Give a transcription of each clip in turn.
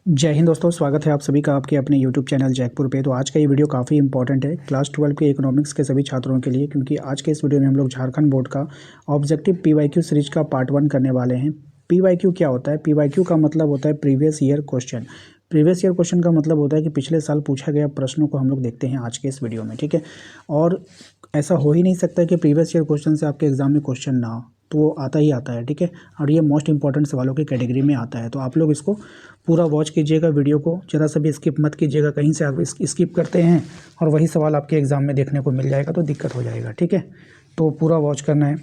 जय हिंद दोस्तों, स्वागत है आप सभी का आपके अपने YouTube चैनल जैकपुर पे। तो आज का ये वीडियो काफ़ी इंपॉर्टेंट है क्लास 12 के इकोनॉमिक्स के सभी छात्रों के लिए, क्योंकि आज के इस वीडियो में हम लोग झारखंड बोर्ड का ऑब्जेक्टिव PYQ सीरीज का पार्ट 1 करने वाले हैं। PYQ क्या होता है? PYQ का मतलब होता है previous year question. Previous year question का मतलब होता है कि पिछले साल पूछा गया प्रश्नों को हम लोग देखते हैं आज के इस वीडियो में, ठीक है। और ऐसा हो ही नहीं सकता कि प्रीवियस ईयर क्वेश्चन से आपके एग्जाम में क्वेश्चन ना हो, तो वो आता ही आता है, ठीक है। और ये मोस्ट इंपॉर्टेंट सवालों की कैटेगरी में आता है। तो आप लोग इसको पूरा वॉच कीजिएगा, वीडियो को ज़रा सा भी स्किप मत कीजिएगा। कहीं से आप स्किप करते हैं और वही सवाल आपके एग्ज़ाम में देखने को मिल जाएगा तो दिक्कत हो जाएगा, ठीक है। तो पूरा वॉच करना है।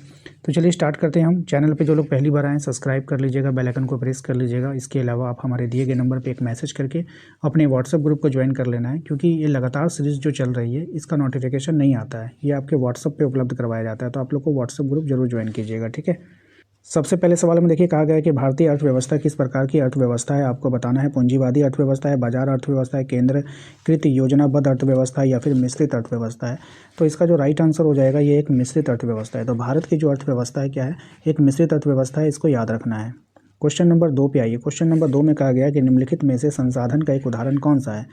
तो चलिए स्टार्ट करते हैं हम। चैनल पे जो लोग पहली बार आएँ सब्सक्राइब कर लीजिएगा, बेल आइकन को प्रेस कर लीजिएगा। इसके अलावा आप हमारे दिए गए नंबर पे एक मैसेज करके अपने व्हाट्सएप ग्रुप को ज्वाइन कर लेना है, क्योंकि ये लगातार सीरीज़ जो चल रही है इसका नोटिफिकेशन नहीं आता है, ये आपके व्हाट्सएप पे उपलब्ध करवाया जाता है। तो आप लोग को व्हाट्सएप ग्रुप जरूर ज्वाइन कीजिएगा, ठीक है। सबसे पहले सवाल में देखिए, कहा गया है कि भारतीय अर्थव्यवस्था किस प्रकार की अर्थव्यवस्था है। आपको बताना है पूंजीवादी अर्थव्यवस्था है, बाजार अर्थव्यवस्था है, केंद्रीकृत योजनाबद्ध अर्थव्यवस्था है या फिर मिश्रित अर्थव्यवस्था है। तो इसका जो राइट आंसर हो जाएगा ये एक मिश्रित अर्थव्यवस्था है। तो भारत की जो अर्थव्यवस्था है क्या है, एक मिश्रित अर्थव्यवस्था है, इसको याद रखना है। क्वेश्चन नंबर 2 पे आइए। क्वेश्चन नंबर 2 में कहा गया है कि निम्नलिखित में से संसाधन का एक उदाहरण कौन सा है।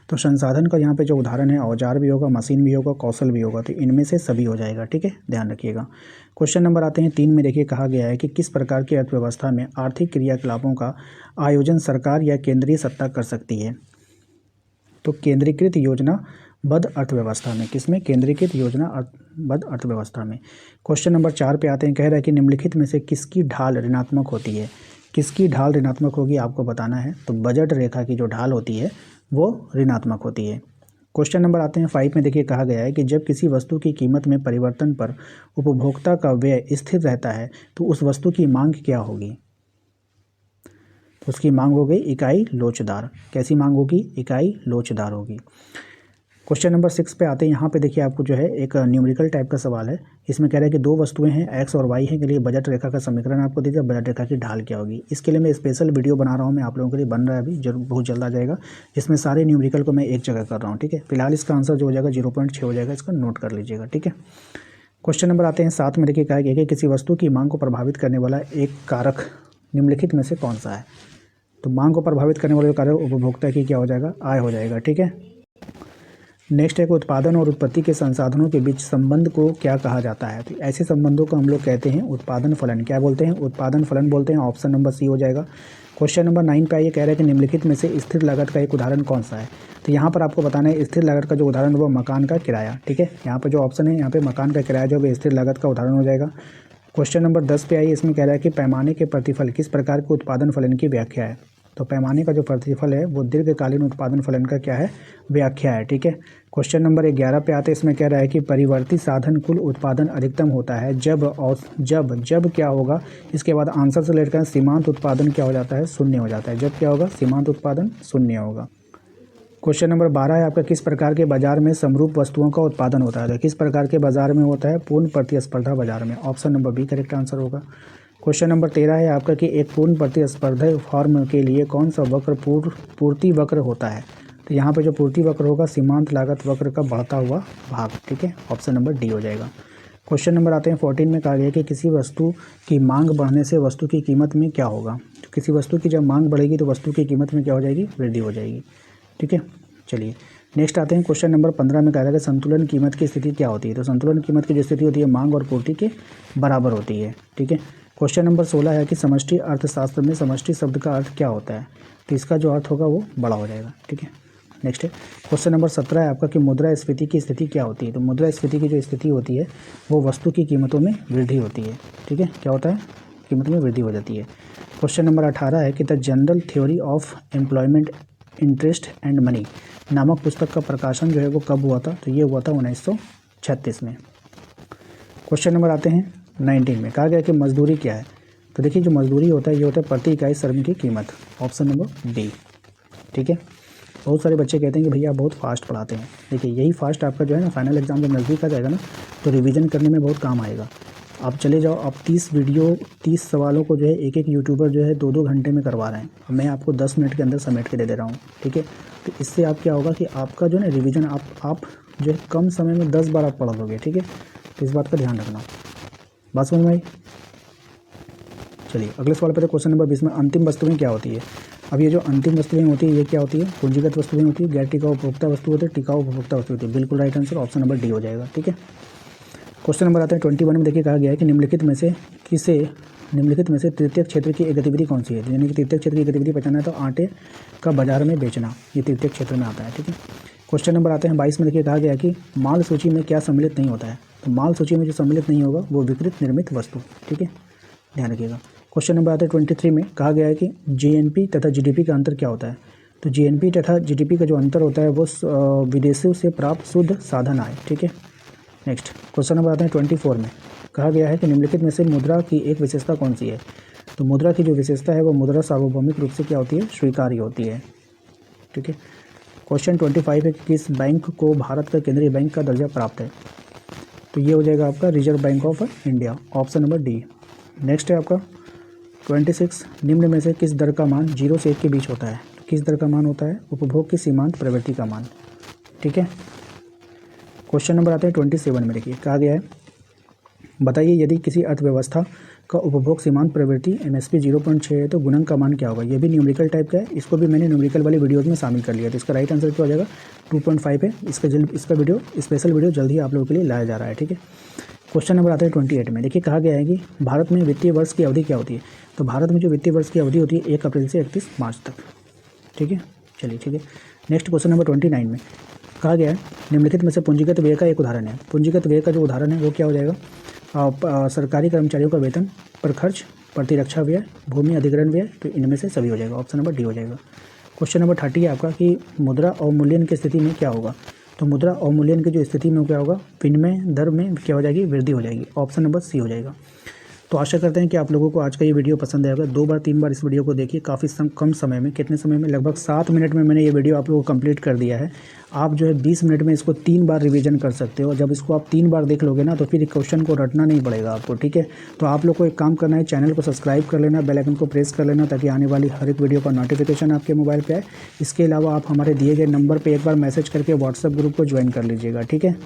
तो संसाधन का यहाँ पे जो उदाहरण है, औजार भी होगा, मशीन भी होगा, कौशल भी होगा। तो इनमें से सभी हो जाएगा, ठीक है, ध्यान रखिएगा। क्वेश्चन नंबर आते हैं 3 में। देखिए कहा गया है कि किस प्रकार की अर्थव्यवस्था में आर्थिक क्रियाकलापों का आयोजन सरकार या केंद्रीय सत्ता कर सकती है। तो केंद्रीकृत योजनाबद्ध अर्थव्यवस्था में, किसमें? केंद्रीकृत योजनाबद्ध अर्थव्यवस्था में। क्वेश्चन नंबर 4 पे आते हैं। कह रहा है कि निम्नलिखित में से किसकी ढाल ऋणात्मक होती है। किसकी ढाल ऋणात्मक होगी आपको बताना है। तो बजट रेखा की जो ढाल होती है वो ऋणात्मक होती है। क्वेश्चन नंबर आते हैं 5 में। देखिए कहा गया है कि जब किसी वस्तु की कीमत में परिवर्तन पर उपभोक्ता का व्यय स्थिर रहता है तो उस वस्तु की मांग क्या होगी। तो उसकी मांग हो गई इकाई लोचदार। कैसी मांग होगी? इकाई लोचदार होगी। क्वेश्चन नंबर 6 पे आते हैं। यहाँ पे देखिए आपको जो है एक न्यूमेरिकल टाइप का सवाल है। इसमें कह रहा है कि दो वस्तुएं हैं एक्स और वाई है, के लिए बजट रेखा का समीकरण आपको दीजिए, बजट रेखा की ढाल क्या होगी। इसके लिए मैं स्पेशल वीडियो बना रहा हूँ, मैं आप लोगों के लिए बन रहा है, अभी जरूर बहुत जल्द आ जाएगा। इसमें सारे न्यूमेरिकल को मैं एक जगह कर रहा हूँ, ठीक है। फिलहाल इसका आंसर जो हो जाएगा 0.6 हो जाएगा, इसका नोट कर लीजिएगा, ठीक है। क्वेश्चन नंबर आते हैं 7 में। देखिए कहा गया कि किसी वस्तु की मांग को प्रभावित करने वाला एक कारक निम्नलिखित में से कौन सा है। तो मांग को प्रभावित करने वाले कारक उपभोक्ता की क्या हो जाएगा? आय हो जाएगा, ठीक है। नेक्स्ट है कि उत्पादन और उत्पत्ति के संसाधनों के बीच संबंध को क्या कहा जाता है। तो ऐसे संबंधों को हम लोग कहते हैं उत्पादन फलन। क्या बोलते हैं? उत्पादन फलन बोलते हैं। ऑप्शन नंबर सी हो जाएगा। क्वेश्चन नंबर 9 पे आइए। कह रहे हैं कि निम्नलिखित में से स्थिर लागत का एक उदाहरण कौन सा है। तो यहाँ पर आपको बताना है स्थिर लागत का जो उदाहरण है वो मकान का किराया, ठीक है। यहाँ पर जो ऑप्शन है यहाँ पे मकान का किराया जो है स्थिर लागत का उदाहरण हो जाएगा। क्वेश्चन नंबर 10 पे आइए। इसमें कह रहा है कि पैमाने के प्रतिफल किस प्रकार के उत्पादन फलन की व्याख्या है। तो पैमाने का जो प्रतिफल है वो दीर्घकालीन उत्पादन फलन का क्या है? व्याख्या है, ठीक है। क्वेश्चन नंबर 11 पे आते हैं। इसमें कह रहा है कि परिवर्ती साधन कुल उत्पादन अधिकतम होता है जब और जब क्या होगा। इसके बाद आंसर से लेकर सीमांत उत्पादन क्या हो जाता है? शून्य हो जाता है। जब क्या होगा? सीमांत उत्पादन शून्य होगा। क्वेश्चन नंबर 12 है आपका, किस प्रकार के बाजार में समरूप वस्तुओं का उत्पादन होता है। तो किस प्रकार के बाजार में होता है? पूर्ण प्रतिस्पर्धा बाजार में। Option number B correct answer होगा। क्वेश्चन नंबर 13 है आपका कि एक पूर्ण प्रतिस्पर्धा फॉर्म के लिए कौन सा वक्र पूर्ति वक्र होता है। तो यहाँ पे जो पूर्ति वक्र होगा सीमांत लागत वक्र का बढ़ता हुआ भाग, ठीक है। ऑप्शन नंबर डी हो जाएगा। क्वेश्चन नंबर आते हैं 14 में। कहा गया कि किसी वस्तु की मांग बढ़ने से वस्तु की कीमत में क्या होगा। तो किसी वस्तु की जब मांग बढ़ेगी तो वस्तु की कीमत में क्या हो जाएगी? वृद्धि हो जाएगी, ठीक है। चलिए नेक्स्ट आते हैं। क्वेश्चन नंबर 15 में कहा गया कि संतुलन कीमत की स्थिति क्या होती है। तो संतुलन कीमत की जो स्थिति होती है मांग और पूर्ति के बराबर होती है, ठीक है। क्वेश्चन नंबर 16 है कि समष्टि अर्थशास्त्र में समष्टि शब्द का अर्थ क्या होता है। तो इसका जो अर्थ होगा वो बड़ा हो जाएगा, ठीक है। नेक्स्ट है क्वेश्चन नंबर 17 है आपका कि मुद्रास्फीति की स्थिति क्या होती है। तो मुद्रास्फीति की जो स्थिति होती है वो वस्तु की कीमतों में वृद्धि होती है, ठीक है। क्या होता है? कीमत में वृद्धि हो जाती है। क्वेश्चन नंबर 18 है कि the general theory of employment interest and money नामक पुस्तक का प्रकाशन जो है वो कब हुआ था। तो ये हुआ था 1936 में। क्वेश्चन नंबर आते हैं 19 में। कहा गया कि मजदूरी क्या है। तो देखिए जो मजदूरी होता है ये होता है प्रति इकाई श्रम की कीमत। ऑप्शन नंबर बी, ठीक है। बहुत सारे बच्चे कहते हैं कि भैया आप बहुत फास्ट पढ़ाते हैं। देखिए यही फास्ट आपका जो है ना फाइनल एग्जाम जब नज़दीक आ जाएगा ना तो रिवीजन करने में बहुत काम आएगा। आप चले जाओ, आप 30 सवालों को जो है एक यूट्यूबर जो है 2-2 घंटे में करवा रहे हैं, मैं आपको 10 मिनट के अंदर समेट के दे रहा हूँ, ठीक है। तो इससे आप क्या होगा कि आपका जो है रिवीजन आप जो है कम समय में 10 बार आप पढ़ लोगे, ठीक है। तो इस बात का ध्यान रखना। बात समझ में आई? चलिए अगले सवाल पर। क्वेश्चन नंबर 20 में अंतिम वस्तुएं क्या होती है। अब ये जो अंतिम वस्तुएं होती है ये क्या होती है? पूंजीगत वस्तुएं होती है, गैर टिकाऊ उपभोक्ता वस्तु होती है, टिकाऊ उपभोक्ता वस्तु होती है। बिल्कुल right answer option number D हो जाएगा। ठीक है, क्वेश्चन नंबर आता है 21 में। देखिए कहा गया है कि निम्नलिखित में से तृतीय क्षेत्र की एक गतिविधि कौन सी है? यानी कि तृतीय क्षेत्र की गतिविधि पहचाना है तो आटे का बाजार में बेचना, ये तृतीय क्षेत्र में आता है। ठीक है, क्वेश्चन नंबर आते हैं 22 में। देखिए कहा गया है कि माल सूची में क्या सम्मिलित नहीं होता है? तो माल सूची में जो सम्मिलित नहीं होगा वो विकृत निर्मित वस्तु। ठीक है, ध्यान रखिएगा। क्वेश्चन नंबर आता है 23 में। कहा गया है कि जीएनपी तथा जीडीपी का अंतर क्या होता है? तो जीएनपी तथा जीडीपी का जो अंतर होता है वो विदेशों से प्राप्त शुद्ध साधन आय। ठीक है, नेक्स्ट क्वेश्चन नंबर आते हैं 24 में। कहा गया है कि निम्नलिखित में से मुद्रा की एक विशेषता कौन सी है? तो मुद्रा की जो विशेषता है वो मुद्रा सार्वभौमिक रूप से क्या होती है? स्वीकार्य होती है। ठीक है, क्वेश्चन 25 है कि किस बैंक को भारत का केंद्रीय बैंक का दर्जा प्राप्त है? तो ये हो जाएगा आपका reserve bank of India, option number D. Next है आपका 26, निम्न में से किस दर का मान 0 से 1 के बीच होता है? तो किस दर का मान होता है? उपभोग की सीमांत प्रवृत्ति का मान। ठीक है, क्वेश्चन नंबर आता है 27 में। देखिए कहा गया है बताइए यदि किसी अर्थव्यवस्था का उपभोग सीमांत प्रवृत्ति एमएसपी 0.6 है तो गुणन का मान क्या होगा? ये भी न्यूमेरिकल टाइप का है, इसको भी मैंने न्यूमेरिकल वाली वीडियोज़ में शामिल कर लिया। तो इसका राइट आंसर क्या हो जाएगा? 2.5 है। इसका वीडियो स्पेशल वीडियो जल्द ही आप लोगों के लिए लाया जा रहा है। ठीक है, क्वेश्चन नंबर आता है 28 में। देखिए कहा गया है कि भारत में वित्तीय वर्ष की अवधि क्या होती है? तो भारत में जो वित्तीय वर्ष की अवधि होती है 1 अप्रैल से 31 मार्च तक। ठीक है, चलिए ठीक है। नेक्स्ट क्वेश्चन नंबर 29 में कहा गया है निम्नलिखित में से पूंजीगत व्यय का एक उदाहरण है। पूंजीगत व्यय का जो उदाहरण है वो क्या हो जाएगा? सरकारी कर्मचारियों का वेतन पर खर्च, प्रतिरक्षा व्यय, भूमि अधिग्रहण व्यय। तो इनमें से सभी हो जाएगा, ऑप्शन नंबर डी हो जाएगा। क्वेश्चन नंबर 30 है आपका कि मुद्रा अवमूल्यन की स्थिति में क्या होगा? तो मुद्रा अवमूल्यन की जो स्थिति में क्या होगा? विनिमय दर में क्या हो जाएगी? वृद्धि हो जाएगी, ऑप्शन नंबर सी हो जाएगा। तो आशा करते हैं कि आप लोगों को आज का ये वीडियो पसंद आएगा। 2 बार 3 बार इस वीडियो को देखिए, काफ़ी कम समय में, कितने समय में, लगभग 7 मिनट में मैंने ये वीडियो आप लोगों को कंप्लीट कर दिया है। आप जो है 20 मिनट में इसको 3 बार रिवीजन कर सकते हो। जब इसको आप 3 बार देख लोगे ना तो फिर क्वेश्चन को रटना नहीं पड़ेगा आपको। ठीक है, तो आप लोग को एक काम करना है, चैनल को सब्सक्राइब कर लेना, बेल आइकन को प्रेस कर लेना ताकि आने वाली हर एक वीडियो का नोटिफिकेशन आपके मोबाइल पर आए। इसके अलावा आप हमारे दिए गए नंबर पर एक बार मैसेज करके व्हाट्सएप ग्रुप को ज्वाइन कर लीजिएगा। ठीक है।